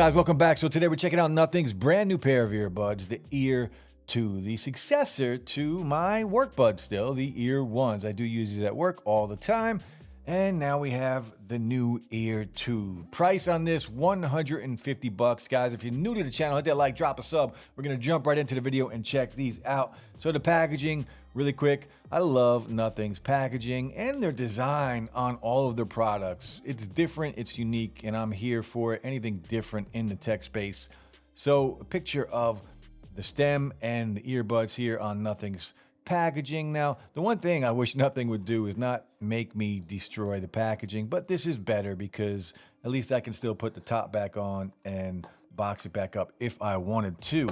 Guys, welcome back. So today we're checking out Nothing's brand new pair of earbuds, the Ear 2, the successor to my work buds still, the Ear 1s. I do use these at work all the time. And now we have the new Ear 2. Price on this, $150. Guys, if you're new to the channel, hit that like, drop a sub. We're going to jump right into the video and check these out. So the packaging, really quick. I love Nothing's packaging and their design on all of their products. It's different, it's unique, and I'm here for it. Anything different in the tech space. So a picture of the stem and the earbuds here on Nothing's packaging. Now, the one thing I wish Nothing would do is not make me destroy the packaging, but this is better because at least I can still put the top back on and box it back up if I wanted to.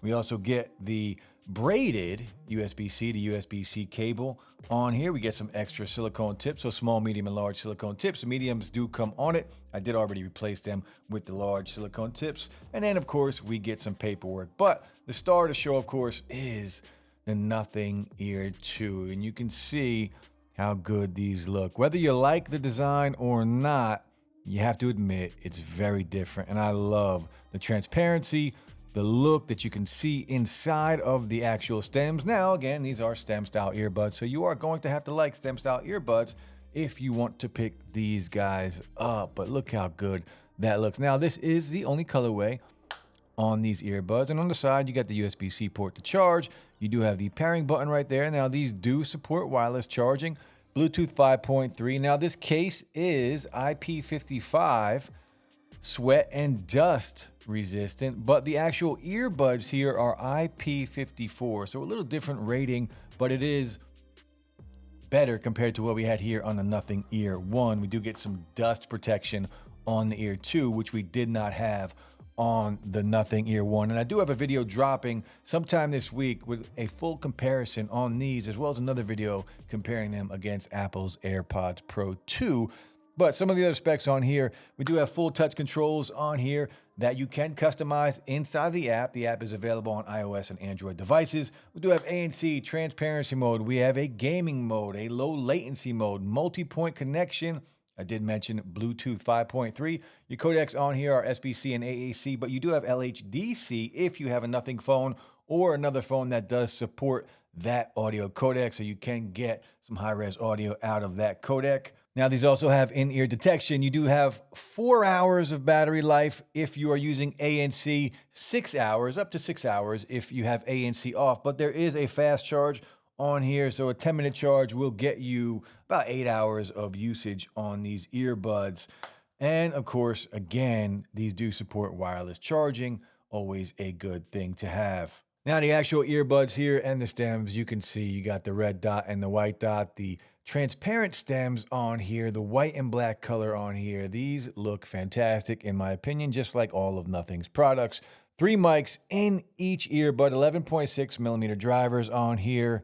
We also get the braided USB-C to USB-C cable on here. We get some extra silicone tips, so small, medium, and large silicone tips. The mediums do come on it. I did already replace them with the large silicone tips. And then, of course, we get some paperwork. But the star of the show, of course, is the Nothing Ear 2. And you can see how good these look. Whether you like the design or not, you have to admit it's very different. And I love the transparency, the look that you can see inside of the actual stems. Now, again, these are stem style earbuds, so you are going to have to like stem style earbuds if you want to pick these guys up. But look how good that looks. Now, this is the only colorway on these earbuds, and on the side you got the USB-C port to charge. You do have the pairing button right there. Now, these do support wireless charging, Bluetooth 5.3. Now, this case is IP55 sweat and dust resistant, but the actual earbuds here are IP54, so a little different rating, but it is better compared to what we had here on the Nothing Ear 1. We do get some dust protection on the Ear 2, which we did not have on the Nothing Ear 1. And I do have a video dropping sometime this week with a full comparison on these, as well as another video comparing them against Apple's AirPods Pro 2. But some of the other specs on here, we do have full touch controls on here that you can customize inside the app. The app is available on iOS and Android devices. We do have ANC, transparency mode. We have a gaming mode, a low latency mode, multi-point connection. I did mention Bluetooth 5.3. Your codecs on here are SBC and AAC, but you do have LHDC if you have a Nothing phone or another phone that does support that audio codec, so you can get some high-res audio out of that codec. Now, these also have in-ear detection. You do have 4 hours of battery life if you are using ANC, 6 hours, up to 6 hours if you have ANC off. But there is a fast charge on here, so a 10-minute charge will get you about 8 hours of usage on these earbuds. And of course, again, these do support wireless charging, always a good thing to have. Now, the actual earbuds here and the stems, you can see you got the red dot and the white dot, the transparent stems on here, the white and black color on here. These look fantastic, in my opinion, just like all of Nothing's products. 3 mics in each earbud, 11.6 millimeter drivers on here.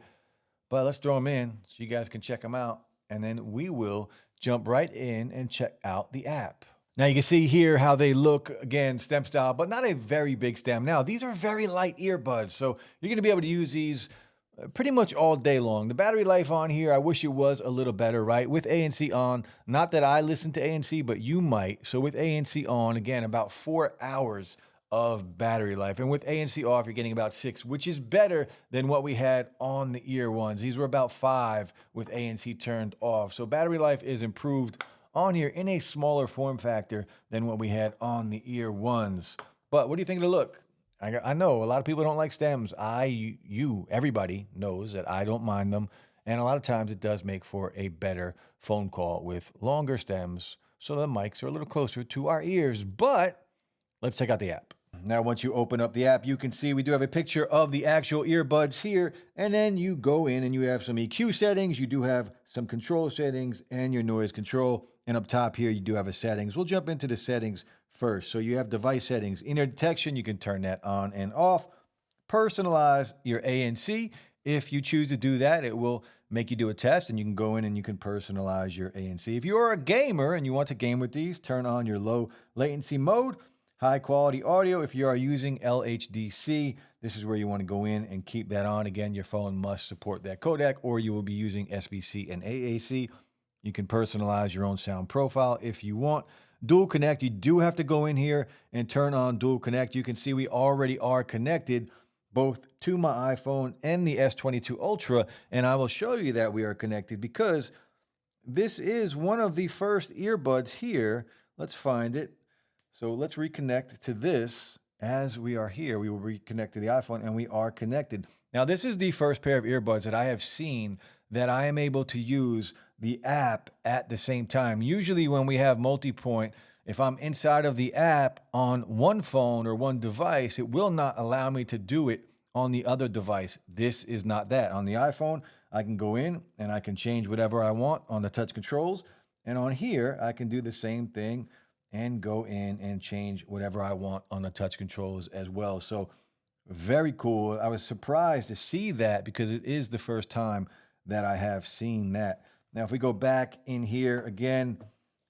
But let's throw them in so you guys can check them out, and then we will jump right in and check out the app. Now, you can see here how they look, again, stem style, but not a very big stem. Now, these are very light earbuds, so you're going to be able to use these pretty much all day long. The battery life on here, I wish it was a little better, right? With ANC on, not that I listen to ANC, but you might. So with ANC on, again, about 4 hours of battery life. And with ANC off, you're getting about 6, which is better than what we had on the Ear 1s. These were about 5 with ANC turned off. So battery life is improved on here in a smaller form factor than what we had on the Ear 1s. But what do you think of the look? I know a lot of people don't like stems. Everybody knows that I don't mind them. And a lot of times it does make for a better phone call with longer stems, so the mics are a little closer to our ears. But let's check out the app. Now, once you open up the app, you can see we do have a picture of the actual earbuds here. And then you go in and you have some EQ settings. You do have some control settings and your noise control. And up top here, you do have a settings. We'll jump into the settings first. So you have device settings, in-ear detection. You can turn that on and off. Personalize your ANC. If you choose to do that, it will make you do a test, and you can go in and you can personalize your ANC. If you're a gamer and you want to game with these, turn on your low latency mode. High quality audio. If you are using LHDC, this is where you want to go in and keep that on. Again, your phone must support that codec, or you will be using SBC and AAC. You can personalize your own sound profile if you want. Dual Connect, you do have to go in here and turn on Dual Connect. You can see we already are connected both to my iPhone and the S22 Ultra, and I will show you that we are connected because this is one of the first earbuds here. Let's find it. So let's reconnect to this as we are here. We will reconnect to the iPhone and we are connected. Now, this is the first pair of earbuds that I have seen that I am able to use the app at the same time. Usually when we have multi-point, if I'm inside of the app on one phone or one device, it will not allow me to do it on the other device. This is not that. On the iPhone, I can go in and I can change whatever I want on the touch controls. And on here, I can do the same thing and go in and change whatever I want on the touch controls as well. So very cool. I was surprised to see that because it is the first time that I have seen that. Now, if we go back in here again,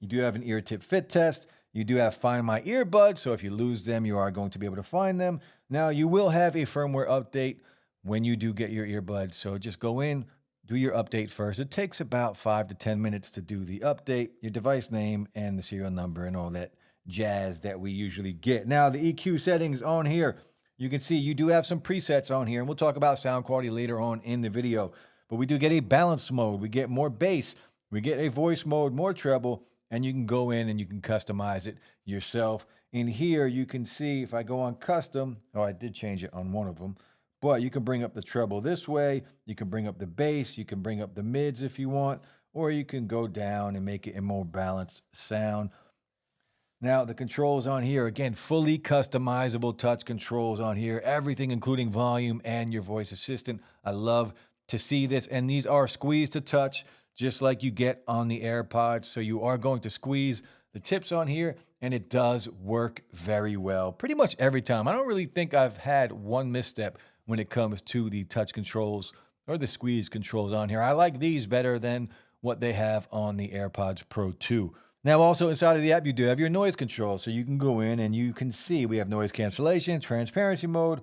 you do have an ear tip fit test. You do have Find My Earbuds. So if you lose them, you are going to be able to find them. Now, you will have a firmware update when you do get your earbuds. So just go in, do your update first. It takes about 5 to 10 minutes to do the update, your device name and the serial number and all that jazz that we usually get. Now, the EQ settings on here, you can see you do have some presets on here, and we'll talk about sound quality later on in the video. But we do get a balance mode. We get more bass. We get a voice mode, more treble, and you can go in and you can customize it yourself. In here, you can see if I go on custom, oh, I did change it on one of them, but you can bring up the treble this way. You can bring up the bass. You can bring up the mids if you want, or you can go down and make it a more balanced sound. Now, the controls on here, again, fully customizable touch controls on here, everything including volume and your voice assistant. I love to see this, and these are squeeze to touch, just like you get on the AirPods. So you are going to squeeze the tips on here, and it does work very well pretty much every time. I don't really think I've had one misstep when it comes to the touch controls or the squeeze controls on here. I like these better than what they have on the AirPods Pro 2. Now, also inside of the app, you do have your noise control. So you can go in and you can see we have noise cancellation, transparency mode,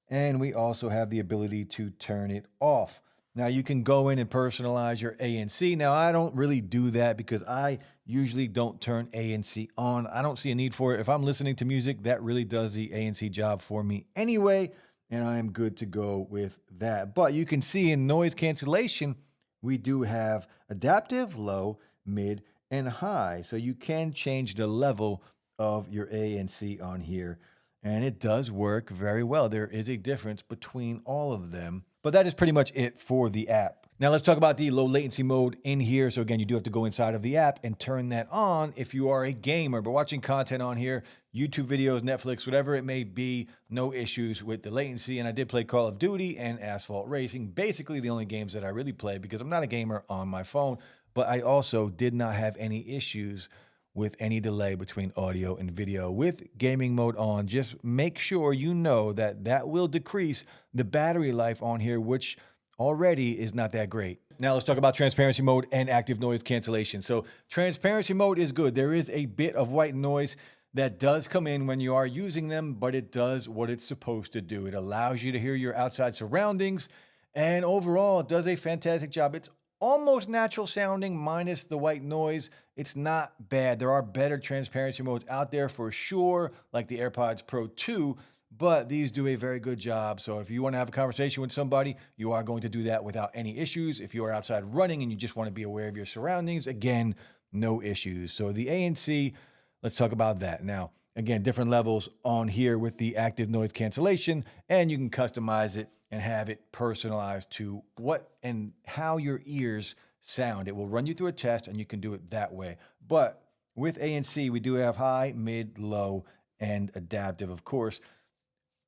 and we also have the ability to turn it off. Now, you can go in and personalize your ANC. Now, I don't really do that because I usually don't turn ANC on. I don't see a need for it. If I'm listening to music, that really does the ANC job for me anyway, and I am good to go with that. But you can see in noise cancellation, we do have adaptive, low, mid, and high. So you can change the level of your ANC on here, and it does work very well. There is a difference between all of them, but that is pretty much it for the app. Now let's talk about the low latency mode in here. So again, you do have to go inside of the app and turn that on if you are a gamer, but watching content on here, YouTube videos, Netflix, whatever it may be, no issues with the latency. And I did play Call of Duty and Asphalt Racing, basically the only games that I really play because I'm not a gamer on my phone, but I also did not have any issues with any delay between audio and video. With gaming mode on, just make sure you know that that will decrease the battery life on here, which already is not that great. Now let's talk about transparency mode and active noise cancellation. So transparency mode is good. There is a bit of white noise that does come in when you are using them, but it does what it's supposed to do. It allows you to hear your outside surroundings, and overall it does a fantastic job. It's almost natural sounding minus the white noise. It's not bad. There are better transparency modes out there for sure, like the AirPods Pro 2, but these do a very good job. So if you want to have a conversation with somebody, you are going to do that without any issues. If you are outside running and you just want to be aware of your surroundings, again, no issues. So the ANC, let's talk about that. Now, again, different levels on here with the active noise cancellation, and you can customize it and have it personalized to what and how your ears sound. It will run you through a test and you can do it that way. But with ANC, we do have high, mid, low, and adaptive, of course.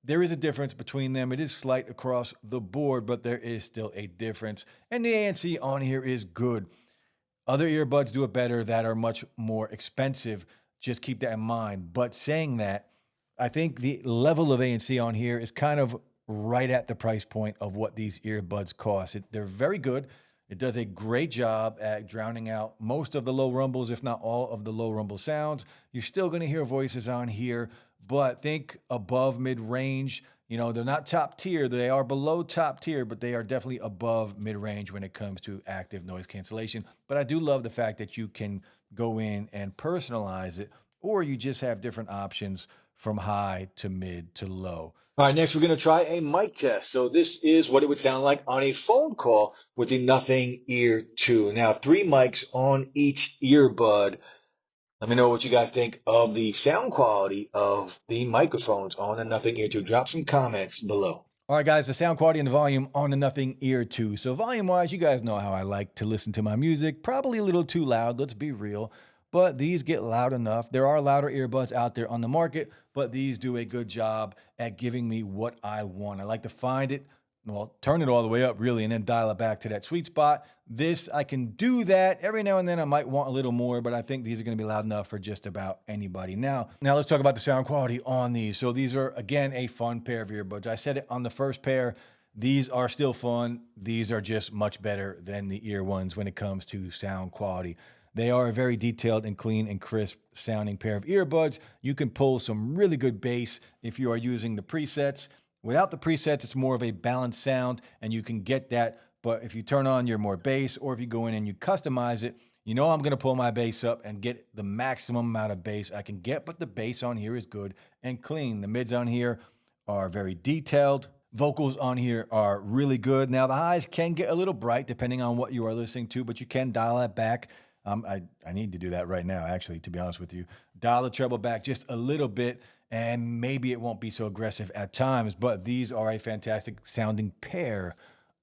There is a difference between them. It is slight across the board, but there is still a difference. And the ANC on here is good. Other earbuds do it better that are much more expensive. Just keep that in mind. But saying that, I think the level of ANC on here is kind of right at the price point of what these earbuds cost. They're very good. It does a great job at drowning out most of the low rumbles, if not all of the low rumble sounds. You're still going to hear voices on here, but think above mid-range, You know, they're not top tier. They are below top tier, but they are definitely above mid range when it comes to active noise cancellation. But I do love the fact that you can go in and personalize it, or you just have different options from high to mid to low. All right, next we're going to try a mic test. So this is what it would sound like on a phone call with the Nothing Ear 2. Now, 3 mics on each earbud. Let me know what you guys think of the sound quality of the microphones on the Nothing Ear 2. Drop some comments below. All right, guys, the sound quality and the volume on the Nothing Ear 2. So volume-wise, you guys know how I like to listen to my music. Probably a little too loud, let's be real. But these get loud enough. There are louder earbuds out there on the market, but these do a good job at giving me what I want. I like to find it, well, turn it all the way up really, and then dial it back to that sweet spot. This, I can do that. Every now and then I might want a little more, but I think these are going to be loud enough for just about anybody. Now let's talk about the sound quality on these. So these are, again, a fun pair of earbuds. I said it on the first pair. These are still fun. These are just much better than the ear ones when it comes to sound quality. They are a very detailed and clean and crisp sounding pair of earbuds. You can pull some really good bass if you are using the presets. Without the presets, it's more of a balanced sound, and you can get that. But if you turn on your more bass, or if you go in and you customize it, you know I'm going to pull my bass up and get the maximum amount of bass I can get. But the bass on here is good and clean. The mids on here are very detailed. Vocals on here are really good. Now, the highs can get a little bright depending on what you are listening to, but you can dial that back. I need to do that right now, actually, to be honest with you. Dial the treble back just a little bit, and maybe it won't be so aggressive at times, but these are a fantastic sounding pair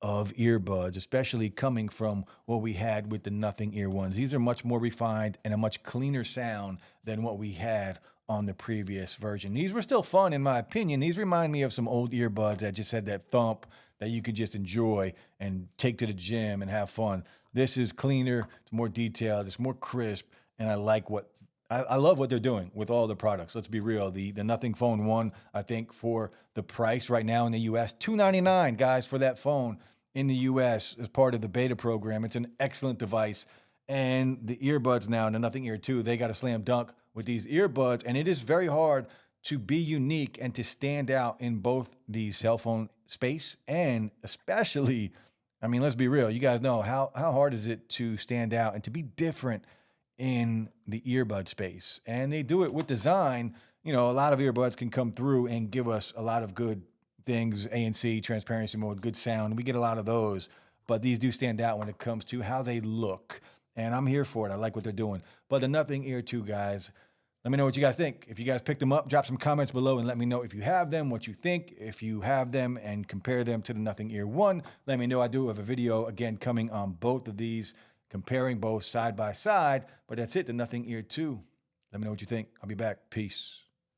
of earbuds, especially coming from what we had with the Nothing Ear ones. These are much more refined and a much cleaner sound than what we had on the previous version. These were still fun, in my opinion. These remind me of some old earbuds that just had that thump that you could just enjoy and take to the gym and have fun. This is cleaner, it's more detailed, it's more crisp, and I love what they're doing with all the products. Let's be real. The Nothing Phone 1, I think for the price right now in the US, $299, guys, for that phone in the US as part of the beta program. It's an excellent device. And the earbuds now, and the Nothing Ear 2, they got a slam dunk with these earbuds. And it is very hard to be unique and to stand out in both the cell phone space and especially, I mean, let's be real. You guys know how hard is it to stand out and to be different in the earbud space. And they do it with design. You know, a lot of earbuds can come through and give us a lot of good things, ANC, transparency mode, good sound. We get a lot of those, but these do stand out when it comes to how they look. And I'm here for it. I like what they're doing. But the Nothing Ear 2, guys, let me know what you guys think. If you guys picked them up, drop some comments below and let me know if you have them, what you think. If you have them and compare them to the Nothing Ear 1, let me know. I do have a video, again, coming on both of these, comparing both side by side. But that's it, the Nothing Ear 2. Let me know what you think. I'll be back. Peace.